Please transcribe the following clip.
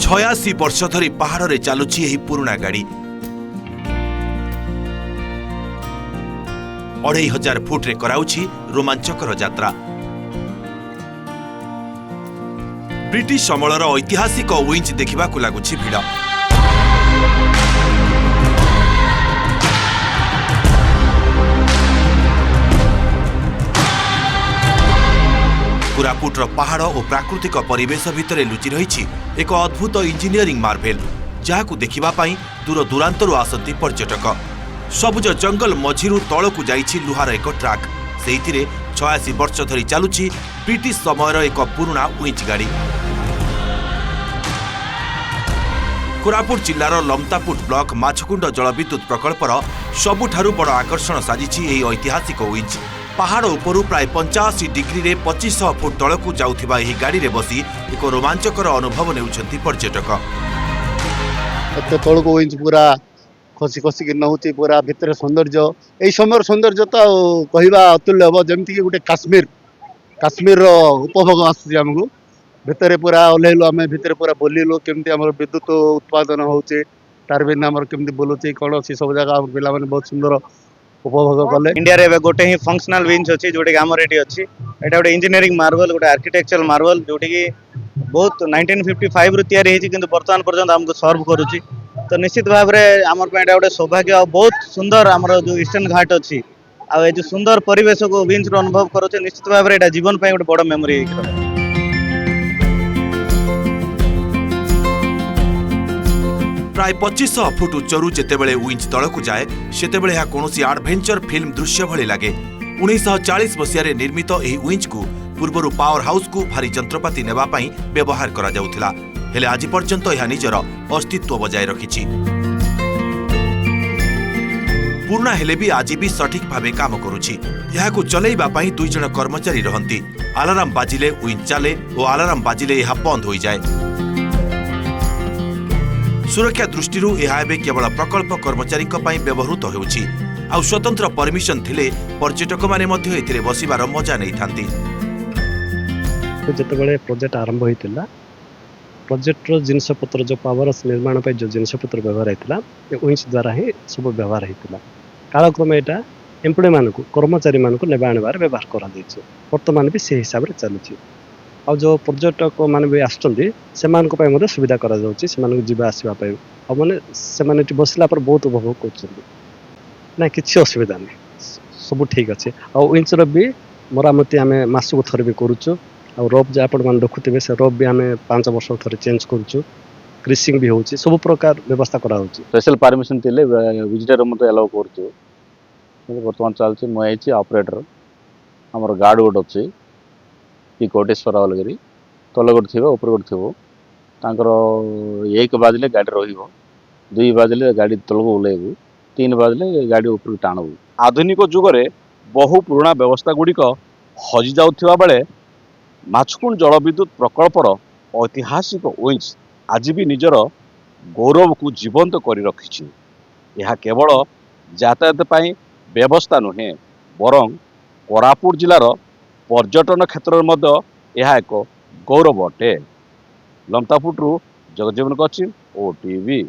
86 वर्ष धरी पहाड़ रे चलुची एही पुराना गाड़ी 2500 फुट रे कराउची रोमांचकर यात्रा। ब्रिटिश अमलर ऐतिहासिक विंच देखा लगुच भिड़। कोरापुटर पहाड़ और प्राकृतिक परिवेश भितर लुचि रही एक अद्भुत इंजीनियरिंग मार्भेल, जहां देखा दूर दूरांतरू आसती पर्यटक। सबुज जंगल मझिरु तलकू जाइछि लुहार एक ट्राक, से 86 वर्ष धरी चलुछि ब्रिटिश समयर एक पुराना विंच गाड़ी। कोरापुट जिलार लमतापुट ब्लॉक माछकुंड जलविद्युत प्रकल्पर सबुठारु बड़ आकर्षण साजिछि एही ऐतिहासिक विंच। पहाड़ उपरू प्राय 85 डिग्री रे 2500 फुट तलकू जाउथिबा एही गाड़ी रे बसी एक रोमांचकर अनुभव नेउछन्ति पर्यटक। एते तलकू विंच पूरा खसी खसी कि नहुची पूरा भितर सौंदर्य एही समय सौंदर्य तो कहवा अतुल्य हम, जमती गोटे काश्मीर उपभोग आसुची आमको। भितर पूरा ओह्लैलु आम भितर पूरा बोलिलु केमती आम विद्युत उत्पादन होचे, टारबिन आमर केमती बोलुची कौन अच्छी सब जगह पिला माने बहुत सुंदर उपभोग कले। इंडिया रे गोटे ही फंक्शनल विंच अछि जोटे हमर एटी अछि। एटा गोटे इंजीनियरिंग मार्बल, गोटे आर्किटेक्चरल मार्बल जोटे की बहुत 1955 रु तैयारी हेछि, किंतु वर्तमान पर्यंत हमको सर्व करूची। तो निश्चित भाव में आमर पे एटा गोटे सौभाग्य और बहुत सुंदर आमर जो ईस्टर्न घाट अछि आ ए जो सुंदर परिवेश को विंच रो अनुभव करूचे, निश्चित भाव में एटा जीवन पे गोटे बड़ मेमोरी हेछि। प्राय 2500 फुट उच्चरू जेतेबेले विंच तलकू जाए सेतेबेले यह कौनसी एडवेंचर फिल्म दृश्य भली लगे। 1940 मसीह निर्मित एही विंच को पूर्वरु पावर हाउस को भारी जंत्रपाति नेबा पई व्यवहार करा जाउथिला, हेले आज पर्यंत यह निजर अस्तित्व बजाय रखिछि। पुराना हेले भी आज भी सठिक भावे काम करुछि। यहाकू चलैबा पई 2 जण कर्मचारी रहंती। अलार्म बाजिले विंच चले और अलार्म बाजिले यह बंद हो जाए। सुरक्षा दृष्टि एबे केवल प्रकल्प कर्मचारी व्यवहृत होउछि। आ स्वतंत्र परमिशन थिले पर्यटक माने मध्य एथिरे बसिबार मजा नै थांती। जेतेबेले प्रोजेक्ट आरंभ होइतिला, प्रोजेक्ट रो जिनसपत्र जो पावर निर्माण पे जो जिनसपत्र व्यवहार होइतिला विंच द्वारा ही सब व्यवहार होइतिला। कालक्रमे एटा एम्प्लॉय मानकु कर्मचारी मानकु नेबा आनबार व्यवहार करा दैछि। वर्तमान भी से हिसाब रे चलुछि। और जो पर्यटक मान भी आसुचंदी सेमानक पय मते सुविधा करा जाउछि, सेमानक जीवा आसीबा पय आ माने सेमाने बसला पर बहुत उपभोग करछंदी। ना किछि असुविधा नै, सब ठीक अछि। आ विंच रो भी मरामती आमे मासु को थरे भी करूछु। और रोप जे आपण मान रखुथिबे से रोप भी आमे 5 वर्ष थरे चेंज करूछु। क्रिसिंग भी होउछि, सब प्रकार व्यवस्था करा होउछि। स्पेशल परमिशन थिले विजिटर मते अलाउ करछु। वर्तमान चलछि मयछि ऑपरेटर हमर गार्ड गोड अछि कि कोटेश्वर अलगरी तल गोटे थी ऊपर गोटे थी तांकर 1 बाजले गाड़ी रहिबो, 2 बाजले गाड़ी तलको ओलेबू, 3 बाजले गाड़ी ऊपर टाणबू। आधुनिक जुगरे बहु पुराना व्यवस्था गुड़िक हजि जाउथिबा बेले माछकुंड जलविद्युत प्रकल्पर ऐतिहासिक विंच आज भी निजर गौरव को जीवंत करी रखिछि। यह केवल यातायात पई व्यवस्था नुहे, बरं कोरापुट जिलार पर्यटन क्षेत्र में यह एक गौरव अटे। लमतापुटू जगजीवन कचिन, OTV।